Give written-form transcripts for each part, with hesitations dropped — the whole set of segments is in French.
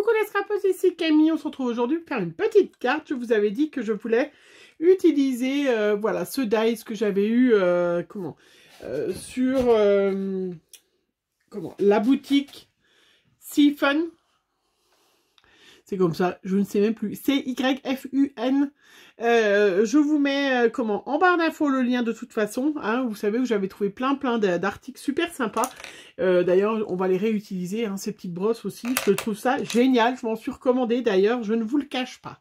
Coucou les scrapeuses, ici Camille, on se retrouve aujourd'hui pour faire une petite carte. Je vous avais dit que je voulais utiliser voilà, ce dice que j'avais eu sur la boutique Siphon. C'est comme ça, je ne sais même plus. CYFUN. Je vous mets en barre d'infos le lien de toute façon. Hein, vous savez où j'avais trouvé plein d'articles super sympas. D'ailleurs, on va les réutiliser, hein, ces petites brosses aussi. Je trouve ça génial. Je m'en suis recommandé d'ailleurs, je ne vous le cache pas.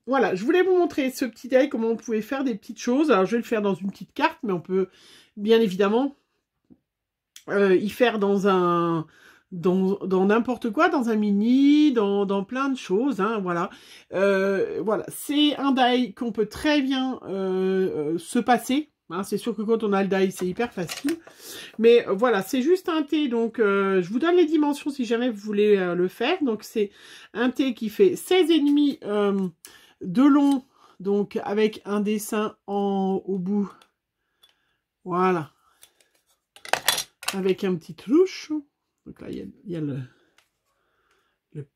Voilà, je voulais vous montrer ce petit die, comment on pouvait faire des petites choses. Alors, je vais le faire dans une petite carte, mais on peut bien évidemment y faire dans n'importe quoi, dans un mini, dans plein de choses, hein, voilà. Voilà, c'est un die qu'on peut très bien se passer. Hein, c'est sûr que quand on a le die, c'est hyper facile. Mais voilà, c'est juste un thé, donc je vous donne les dimensions si jamais vous voulez le faire. Donc c'est un thé qui fait 16,5 de long, donc avec un dessin au bout. Voilà. Avec un petit trouche. Donc là, il y a le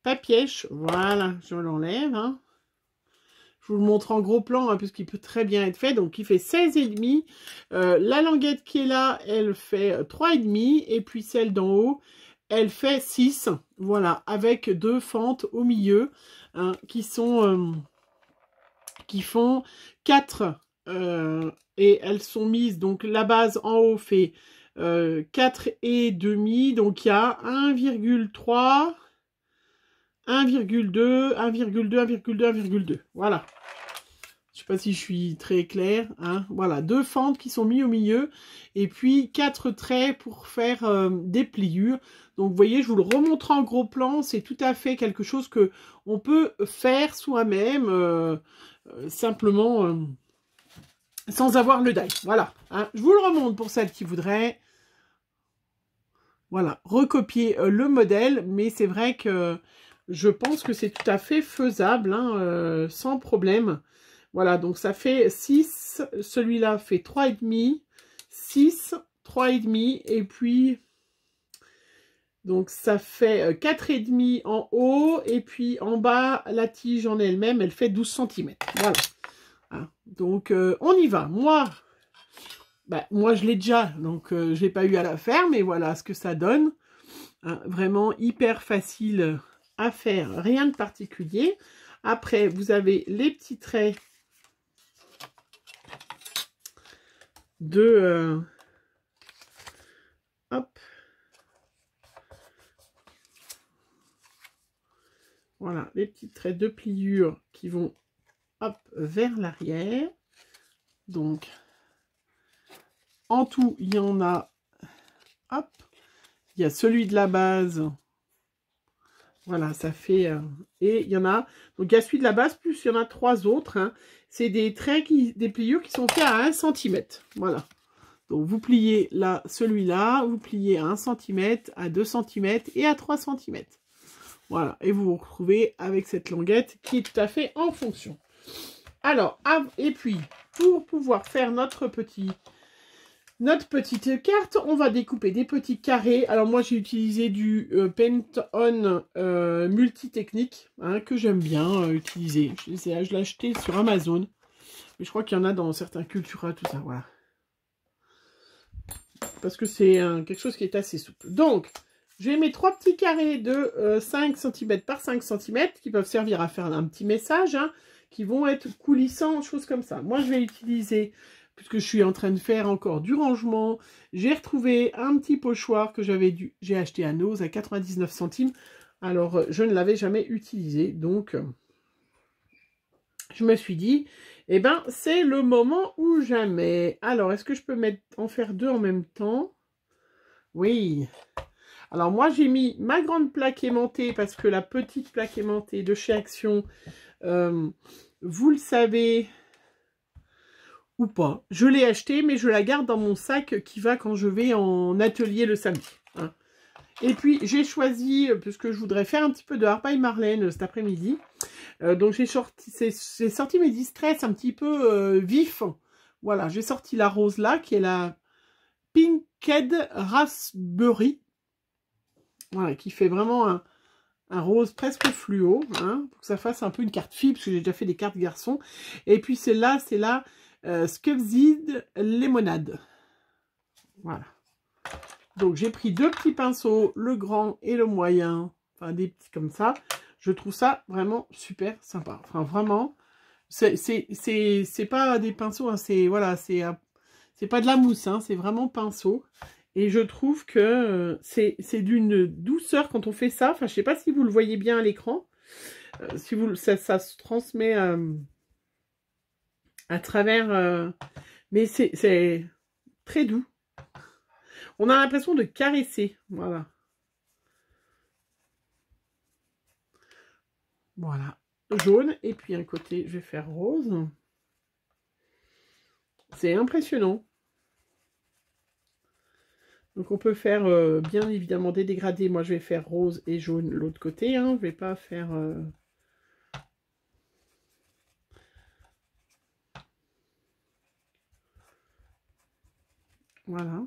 papièche. Voilà, je l'enlève. Hein. Je vous le montre en gros plan, hein, puisqu'il peut très bien être fait. Donc, il fait 16,5. La languette qui est là, elle fait 3,5. Et puis, celle d'en haut, elle fait 6. Voilà, avec deux fentes au milieu, hein, qui font 4. Et elles sont mises, donc la base en haut fait 4,5, donc il y a 1,3, 1,2, 1,2, 1,2, 1,2. Voilà. Je ne sais pas si je suis très claire. Hein. Voilà, deux fentes qui sont mises au milieu. Et puis 4 traits pour faire des pliures. Donc vous voyez, je vous le remontre en gros plan. C'est tout à fait quelque chose que on peut faire soi-même. Simplement sans avoir le die. Voilà. Hein. Je vous le remonte pour celles qui voudraient. Voilà, recopier le modèle, mais c'est vrai que je pense que c'est tout à fait faisable, hein, sans problème. Voilà, donc ça fait 6, celui-là fait 3,5, 6, 3,5, et puis, donc ça fait 4,5 en haut, et puis en bas, la tige en elle-même, elle fait 12 cm. Voilà. Hein, donc, on y va. Moi, je l'ai déjà, donc je n'ai pas eu à la faire, mais voilà ce que ça donne. Hein, vraiment hyper facile à faire, rien de particulier. Après, vous avez les petits traits de... hop. Voilà, les petits traits de pliure qui vont hop, vers l'arrière. Donc... en tout, il y en a, hop, il y a celui de la base, voilà, ça fait, et il y en a, donc il y a celui de la base, plus il y en a 3 autres, hein. C'est des traits, des pliures qui sont faits à 1 cm, voilà. Donc vous pliez là, celui-là, vous pliez à 1 cm, à 2 cm et à 3 cm. Voilà, et vous vous retrouvez avec cette languette qui est tout à fait en fonction. Alors, et puis, pour pouvoir faire notre petite carte, on va découper des petits carrés. Alors moi j'ai utilisé du Paint-On multi-technique, hein, que j'aime bien utiliser. Je l'ai acheté sur Amazon, mais je crois qu'il y en a dans certains Cultura, tout ça, voilà. Parce que c'est quelque chose qui est assez souple. Donc, j'ai mes 3 petits carrés de 5 cm par 5 cm qui peuvent servir à faire un petit message, hein, qui vont être coulissants, choses comme ça. Moi je vais utiliser... puisque je suis en train de faire encore du rangement, j'ai retrouvé un petit pochoir que j'ai acheté à Nose à 99 centimes. Alors, je ne l'avais jamais utilisé, donc je me suis dit, eh ben, c'est le moment ou jamais. Alors, est-ce que je peux en faire 2 en même temps? Oui. Alors, moi, j'ai mis ma grande plaque aimantée, parce que la petite plaque aimantée de chez Action, vous le savez... ou pas. Je l'ai acheté, mais je la garde dans mon sac qui va quand je vais en atelier le samedi. Hein. Et puis, j'ai choisi, puisque je voudrais faire un petit peu de Harpaille Marlène cet après-midi, donc j'ai sorti mes distress un petit peu vifs. Voilà, j'ai sorti la rose là, qui est la Pinked Raspberry. Voilà, qui fait vraiment un rose presque fluo, hein, pour que ça fasse un peu une carte fille, parce que j'ai déjà fait des cartes garçons. Et puis celle-là, c'est la Sculpted Lemonade. Voilà. Donc j'ai pris deux petits pinceaux, le grand et le moyen, enfin des petits comme ça. Je trouve ça vraiment super sympa. Enfin vraiment, c'est pas des pinceaux, hein, c'est voilà, c'est pas de la mousse, hein, c'est vraiment pinceau. Et je trouve que c'est d'une douceur quand on fait ça. Enfin, je sais pas si vous le voyez bien à l'écran. Si vous, ça se transmet à travers, mais c'est très doux. On a l'impression de caresser, voilà. Voilà, jaune, et puis un côté, je vais faire rose. C'est impressionnant. Donc on peut faire bien évidemment des dégradés. Moi je vais faire rose et jaune l'autre côté, hein. Je vais pas faire... Voilà.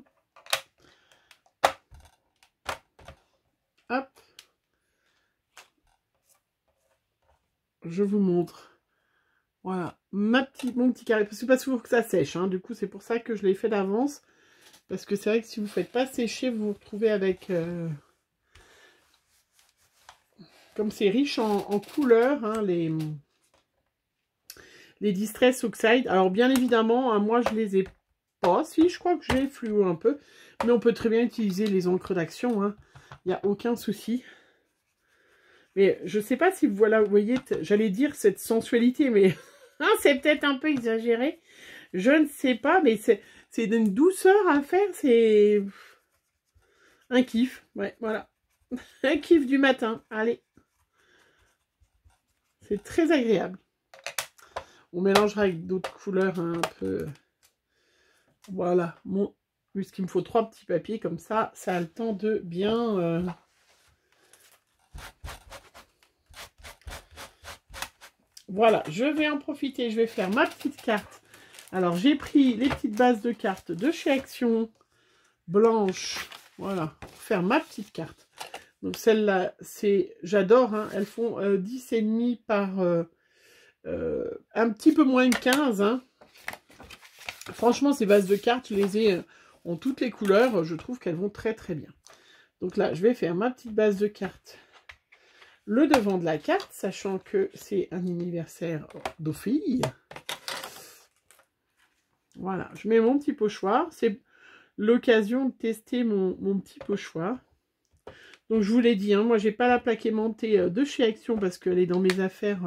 Hop. Je vous montre. Voilà, mon petit carré. Parce que c'est pas souvent que ça sèche, hein. Du coup, c'est pour ça que je l'ai fait d'avance. Parce que c'est vrai que si vous ne faites pas sécher, vous vous retrouvez avec... Comme c'est riche en couleurs, hein, les Distress Oxide. Alors, bien évidemment, hein, moi, je les ai pas. Si, je crois que j'ai fluo un peu. Mais on peut très bien utiliser les encres d'action, hein. Il n'y a aucun souci. Mais je sais pas si voilà, vous voyez, j'allais dire cette sensualité, mais hein, c'est peut-être un peu exagéré. Je ne sais pas, mais c'est d'une douceur à faire, c'est un kiff. Ouais, voilà. Un kiff du matin. Allez. C'est très agréable. On mélangera avec d'autres couleurs un peu. Voilà. Bon, puisqu'il me faut 3 petits papiers, comme ça a le temps de bien... Voilà, je vais en profiter, je vais faire ma petite carte. Alors, j'ai pris les petites bases de cartes de chez Action, blanches, voilà, pour faire ma petite carte. Donc, celle-là, c'est, j'adore, hein, elles font 10,5 par un petit peu moins de 15. Hein. Franchement, ces bases de cartes, je les ai en toutes les couleurs, je trouve qu'elles vont très très bien. Donc là, je vais faire ma petite base de cartes. Le devant de la carte, sachant que c'est un anniversaire d'Ophélie. Voilà, je mets mon petit pochoir. C'est l'occasion de tester mon petit pochoir. Donc, je vous l'ai dit, hein, moi, j'ai pas la plaque aimantée de chez Action parce qu'elle est dans mes affaires,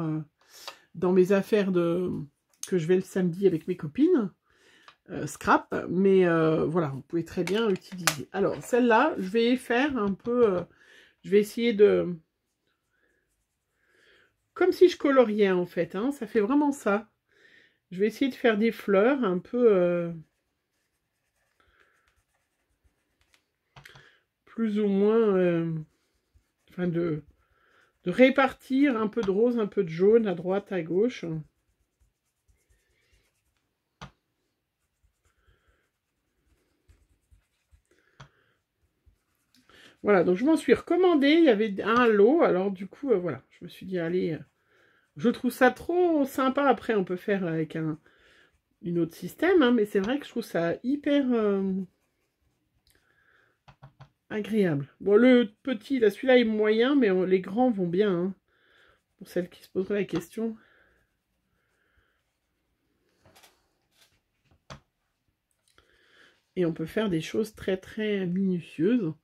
que je vais le samedi avec mes copines. Scrap, mais voilà, vous pouvez très bien l'utiliser. Alors, celle-là, je vais faire un peu... je vais essayer de... Comme si je coloriais, en fait, hein, ça fait vraiment ça. Je vais essayer de faire des fleurs un peu... plus ou moins... enfin, de répartir un peu de rose, un peu de jaune à droite, à gauche. Voilà, donc je m'en suis recommandé. Il y avait un lot, alors du coup, voilà, je me suis dit, allez, je trouve ça trop sympa. Après, on peut faire avec une autre système, hein, mais c'est vrai que je trouve ça hyper agréable. Bon, le petit, là, celui-là est moyen, mais les grands vont bien, hein, pour celles qui se poseraient la question. Et on peut faire des choses très, très minutieuses.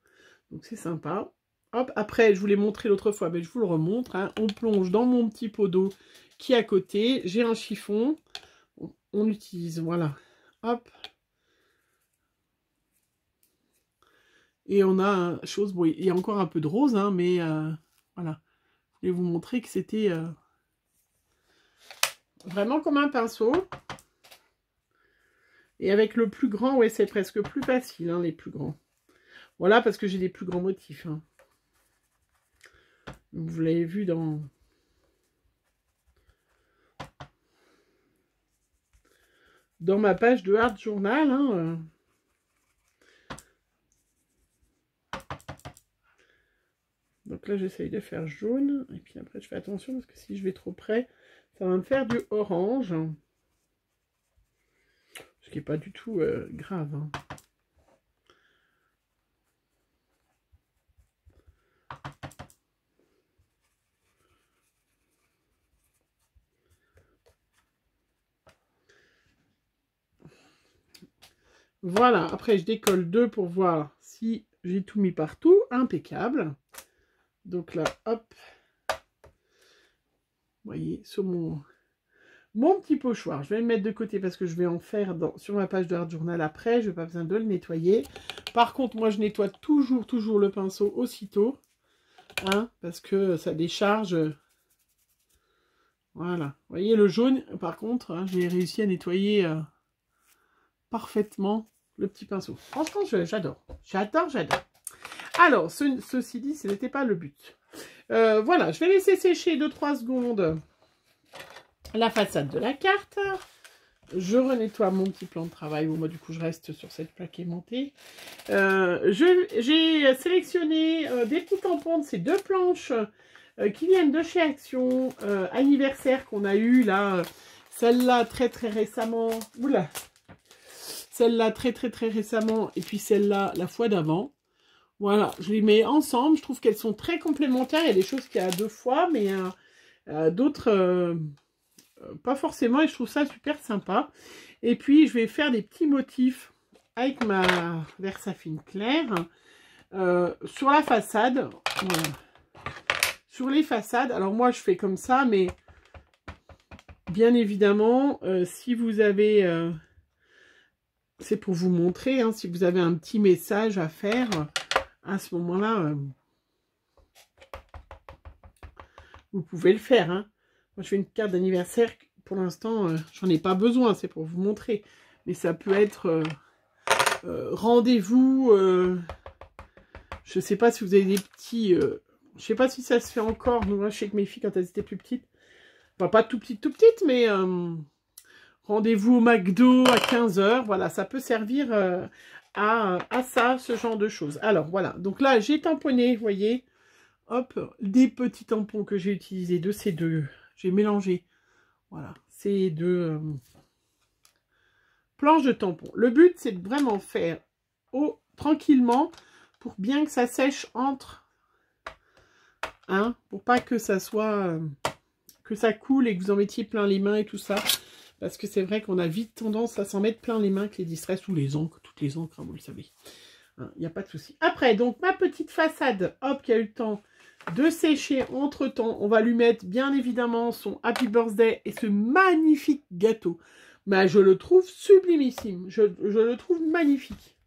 Donc, c'est sympa. Hop, après, je vous l'ai montré l'autre fois, mais je vous le remontre. Hein. On plonge dans mon petit pot d'eau qui est à côté. J'ai un chiffon. On utilise, voilà. Hop. Et on a chose, bon, il y a encore un peu de rose, hein, mais voilà. Je voulais vous montrer que c'était vraiment comme un pinceau. Et avec le plus grand, ouais, c'est presque plus facile, hein, les plus grands. Voilà, parce que j'ai des plus grands motifs. Hein. Vous l'avez vu dans ma page de Art Journal. Hein, Donc là, j'essaye de faire jaune. Et puis après, je fais attention parce que si je vais trop près, ça va me faire du orange. Ce qui n'est pas du tout grave. Hein. Voilà, après je décolle 2 pour voir si j'ai tout mis partout. Impeccable. Donc là, hop. Vous voyez, sur mon petit pochoir. Je vais le mettre de côté parce que je vais en faire sur ma page de Art Journal après. Je n'ai pas besoin de le nettoyer. Par contre, moi, je nettoie toujours le pinceau aussitôt. Hein, parce que ça décharge. Voilà. Vous voyez, le jaune, par contre, hein, j'ai réussi à nettoyer parfaitement le petit pinceau. Franchement, j'adore. J'adore. Alors, ceci dit, ce n'était pas le but. Voilà, je vais laisser sécher 2-3 secondes la façade de la carte. Je renettoie mon petit plan de travail. Bon, moi, du coup, je reste sur cette plaque aimantée. J'ai sélectionné des petits tampons de ces 2 planches qui viennent de chez Action, anniversaire qu'on a eu là. Celle-là, très récemment. Oula! Celle-là, très récemment. Et puis celle-là, la fois d'avant. Voilà, je les mets ensemble. Je trouve qu'elles sont très complémentaires. Il y a des choses qu'il y a 2 fois, mais d'autres, pas forcément. Et je trouve ça super sympa. Et puis, je vais faire des petits motifs avec ma Versafine claire sur la façade. Voilà. Sur les façades. Alors, moi, je fais comme ça, mais bien évidemment, si vous avez... c'est pour vous montrer, hein, si vous avez un petit message à faire... à ce moment-là, vous pouvez le faire. Hein. Moi, je fais une carte d'anniversaire. Pour l'instant, j'en ai pas besoin. C'est pour vous montrer. Mais ça peut être rendez-vous. Je sais pas si vous avez des petits... je sais pas si ça se fait encore. Moi, je sais que mes filles, quand elles étaient plus petites, enfin, pas tout petites, mais rendez-vous au McDo à 15 h. Voilà, ça peut servir... à ça, ce genre de choses. Alors, voilà. Donc là, j'ai tamponné, vous voyez. Hop, des petits tampons que j'ai utilisés de ces 2. J'ai mélangé, voilà, ces 2 planches de tampons. Le but, c'est de vraiment faire tranquillement pour bien que ça sèche entre. Hein, pour pas que ça soit... que ça coule et que vous en mettiez plein les mains et tout ça. Parce que c'est vrai qu'on a vite tendance à s'en mettre plein les mains avec les distress ou les encres, toutes les encres, hein, vous le savez. Il n'y a pas de souci. Après, donc, ma petite façade, hop, qui a eu le temps de sécher entre-temps. On va lui mettre, bien évidemment, son Happy Birthday et ce magnifique gâteau. Mais je le trouve sublimissime. Je le trouve magnifique.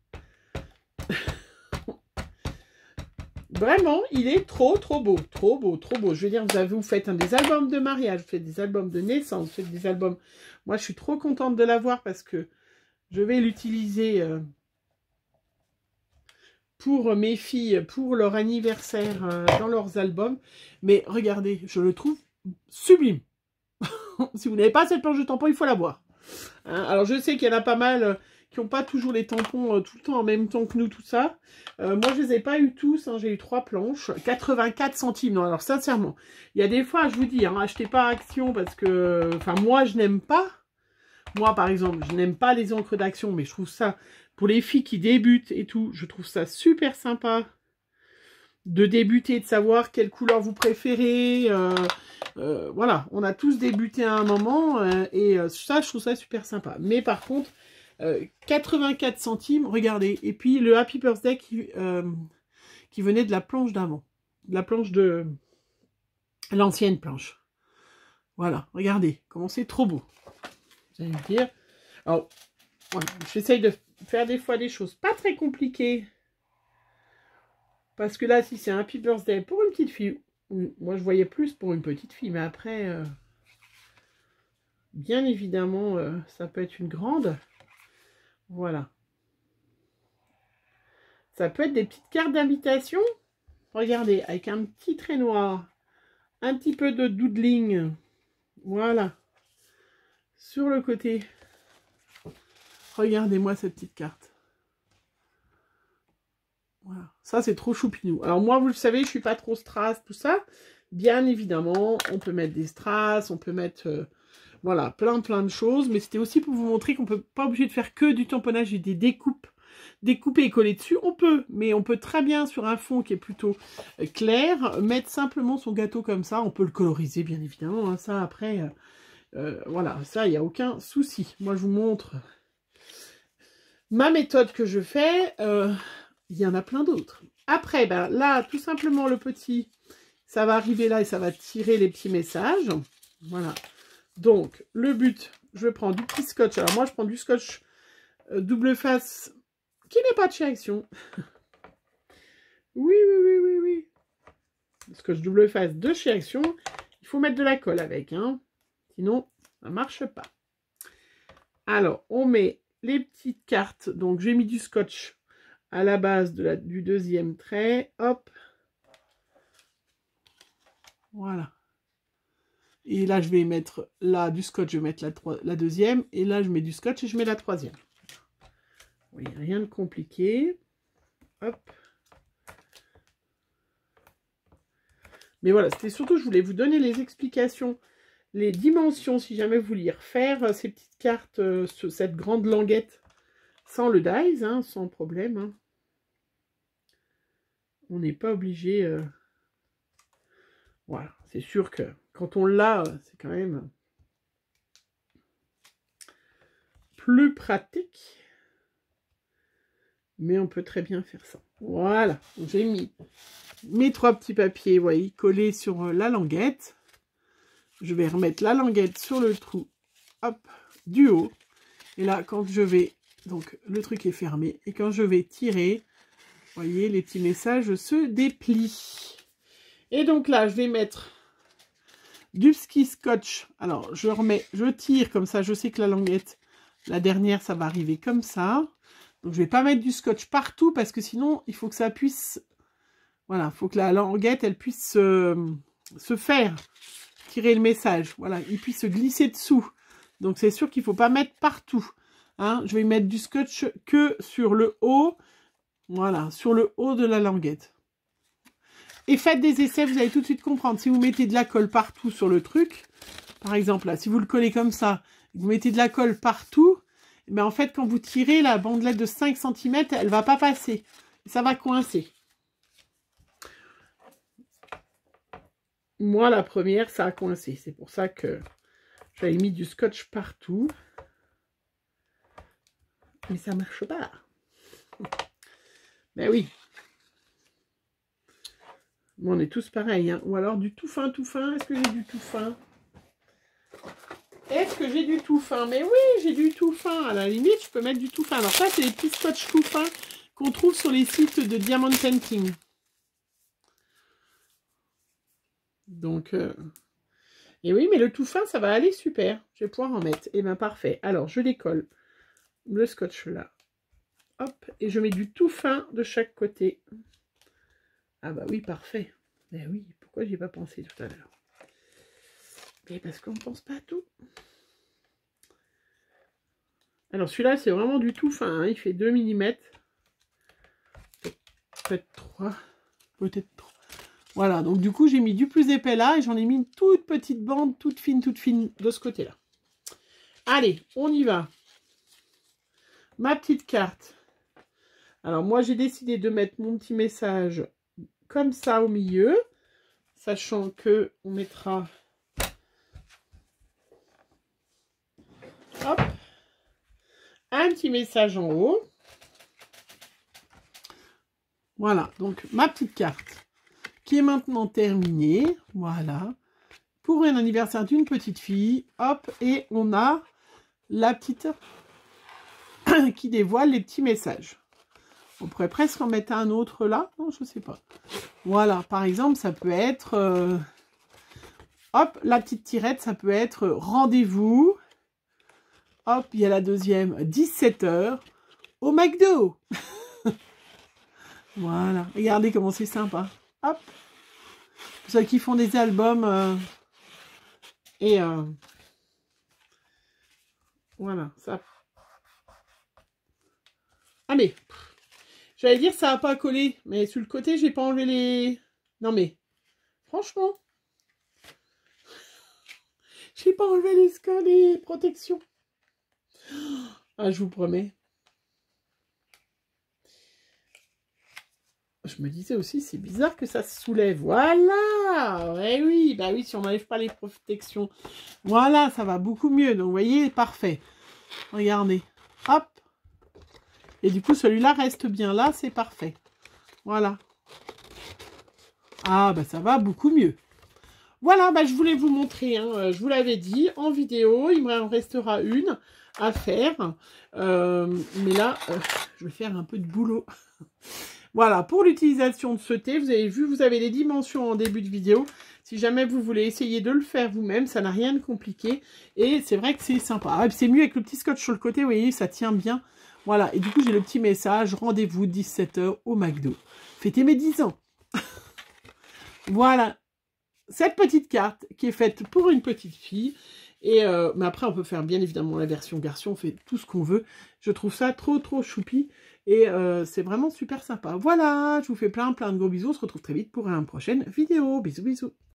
Vraiment, il est trop beau. Trop beau. Je veux dire, vous faites des albums de mariage, vous faites des albums de naissance, vous faites des albums... Moi, je suis trop contente de l'avoir parce que je vais l'utiliser pour mes filles, pour leur anniversaire, dans leurs albums. Mais regardez, je le trouve sublime. Si vous n'avez pas cette planche de tampons, il faut l'avoir. Hein, alors, je sais qu'il y en a pas mal... qui n'ont pas toujours les tampons tout le temps en même temps que nous, tout ça. Moi, je ne les ai pas eu tous. Hein, j'ai eu 3 planches. 84 centimes. Non, alors sincèrement, il y a des fois, je vous dis, hein, achetez pas Action parce que... Enfin, moi, je n'aime pas. Moi, par exemple, je n'aime pas les encres d'Action, mais je trouve ça, pour les filles qui débutent et tout, je trouve ça super sympa de débuter, de savoir quelle couleur vous préférez. Voilà, on a tous débuté à un moment et ça, je trouve ça super sympa. Mais par contre... 84 centimes, regardez. Et puis le Happy Birthday qui venait de la planche d'avant. De la planche de... l'ancienne planche. Voilà, regardez, comment c'est trop beau. Vous allez me dire. Alors, voilà, j'essaye de faire des fois des choses pas très compliquées. Parce que là, si c'est un Happy Birthday pour une petite fille, moi je voyais plus pour une petite fille, mais après, bien évidemment, ça peut être une grande. Voilà. Ça peut être des petites cartes d'invitation. Regardez, avec un petit trait noir. Un petit peu de doodling. Voilà. Sur le côté. Regardez-moi cette petite carte. Voilà. Ça, c'est trop choupinou. Alors moi, vous le savez, je suis pas trop strass, tout ça. Bien évidemment, on peut mettre des strass, on peut mettre... voilà, plein de choses. Mais c'était aussi pour vous montrer qu'on peut pas obligé de faire que du tamponnage et des découpes. Découper et coller dessus, on peut. Mais on peut très bien, sur un fond qui est plutôt clair, mettre simplement son gâteau comme ça. On peut le coloriser, bien évidemment. Hein. Ça, après, voilà, ça, il n'y a aucun souci. Moi, je vous montre ma méthode que je fais. Il y en a plein d'autres. Après, ben, là, tout simplement, le petit, ça va arriver là et ça va tirer les petits messages. Voilà. Donc, le but, je prends du petit scotch. Alors, moi, je prends du scotch double face qui n'est pas de chez Action. Oui. Le scotch double face de chez Action. Il faut mettre de la colle avec. Hein. Sinon, ça ne marche pas. Alors, on met les petites cartes. Donc, j'ai mis du scotch à la base du deuxième trait. Hop. Voilà. Et là, je vais mettre là du scotch, je vais mettre la deuxième. Et là, je mets du scotch et je mets la troisième. Oui, rien de compliqué. Hop. Mais voilà, c'était surtout, je voulais vous donner les explications, les dimensions, si jamais vous vouliez refaire ces petites cartes, cette grande languette, sans le dies, hein, sans problème. Hein. On n'est pas obligé... Voilà, c'est sûr que quand on l'a, c'est quand même plus pratique. Mais on peut très bien faire ça. Voilà, j'ai mis mes 3 petits papiers, vous voyez, collés sur la languette. Je vais remettre la languette sur le trou, hop, du haut. Et là, quand je vais, donc le truc est fermé, et quand je vais tirer, vous voyez, les petits messages se déplient. Et donc là, je vais mettre du ski scotch. Alors, je tire comme ça, je sais que la languette, la dernière, ça va arriver comme ça. Donc, je ne vais pas mettre du scotch partout parce que sinon, il faut que ça puisse... Voilà, il faut que la languette, elle puisse se faire tirer le message. Voilà, il puisse se glisser dessous. Donc, c'est sûr qu'il ne faut pas mettre partout. Hein. Je vais mettre du scotch que sur le haut. Voilà, sur le haut de la languette. Et faites des essais, vous allez tout de suite comprendre. Si vous mettez de la colle partout sur le truc, par exemple, là, si vous le collez comme ça, vous mettez de la colle partout, mais en fait, quand vous tirez, la bandelette de 5 cm, elle ne va pas passer. Ça va coincer. Moi, la première, ça a coincé. C'est pour ça que j'avais mis du scotch partout. Mais ça ne marche pas. Ben oui. Bon, on est tous pareils. Hein. Ou alors du tout fin, tout fin. Est-ce que j'ai du tout fin? Est-ce que j'ai du tout fin? Mais oui, j'ai du tout fin. À la limite, je peux mettre du tout fin. Alors ça, c'est les petits scotch tout fins qu'on trouve sur les sites de Diamond Painting. Donc, et oui, mais le tout fin, ça va aller super. Je vais pouvoir en mettre. Et bien, parfait. Alors, je décolle le scotch là. Hop, et je mets du tout fin de chaque côté. Ah bah oui, parfait. Mais oui, pourquoi j'y ai pas pensé tout à l'heure? Mais parce qu'on ne pense pas à tout. Alors celui-là, c'est vraiment du tout fin. Hein. Il fait 2 mm. Peut-être 3. Peut-être 3. Voilà, donc du coup, j'ai mis du plus épais là. Et j'en ai mis une toute petite bande, toute fine de ce côté-là. Allez, on y va. Ma petite carte. Alors moi, j'ai décidé de mettre mon petit message comme ça au milieu. Sachant que on mettra... Hop, un petit message en haut. Voilà, donc ma petite carte qui est maintenant terminée. Voilà, pour un anniversaire d'une petite fille. Hop, et on a la petite qui dévoile les petits messages. On pourrait presque en mettre un autre là. Non, je sais pas. Voilà, par exemple, ça peut être... hop, la petite tirette, ça peut être rendez-vous. Hop, il y a la deuxième, 17 h au McDo. Voilà, regardez comment c'est sympa. Hop, pour ceux qui font des albums voilà, ça. Allez, J'allais dire ça n'a pas collé, mais sur le côté, j'ai pas enlevé les... Non mais, franchement, j'ai pas enlevé les protections. Ah, je vous promets. Je me disais aussi, c'est bizarre que ça se soulève. Voilà. Ouais, oui, bah oui, si on n'enlève pas les protections. Voilà, ça va beaucoup mieux. Donc, vous voyez, parfait. Regardez. Hop. Et du coup, celui-là reste bien là, c'est parfait. Voilà. Ah, bah ça va beaucoup mieux. Voilà, bah je voulais vous montrer, hein, je vous l'avais dit, en vidéo. Il me restera une à faire. Mais là, je vais faire un peu de boulot. Voilà, pour l'utilisation de ce thé, vous avez vu, vous avez les dimensions en début de vidéo. Si jamais vous voulez essayer de le faire vous-même, ça n'a rien de compliqué. Et c'est vrai que c'est sympa. Ah, c'est mieux avec le petit scotch sur le côté, vous voyez, ça tient bien. Voilà, et du coup, j'ai le petit message, rendez-vous 17 h au McDo. Fêtez mes 10 ans. Voilà, cette petite carte qui est faite pour une petite fille. Et mais après, on peut faire bien évidemment la version garçon, on fait tout ce qu'on veut. Je trouve ça trop choupi. Et c'est vraiment super sympa. Voilà, je vous fais plein de gros bisous. On se retrouve très vite pour une prochaine vidéo. Bisous, bisous.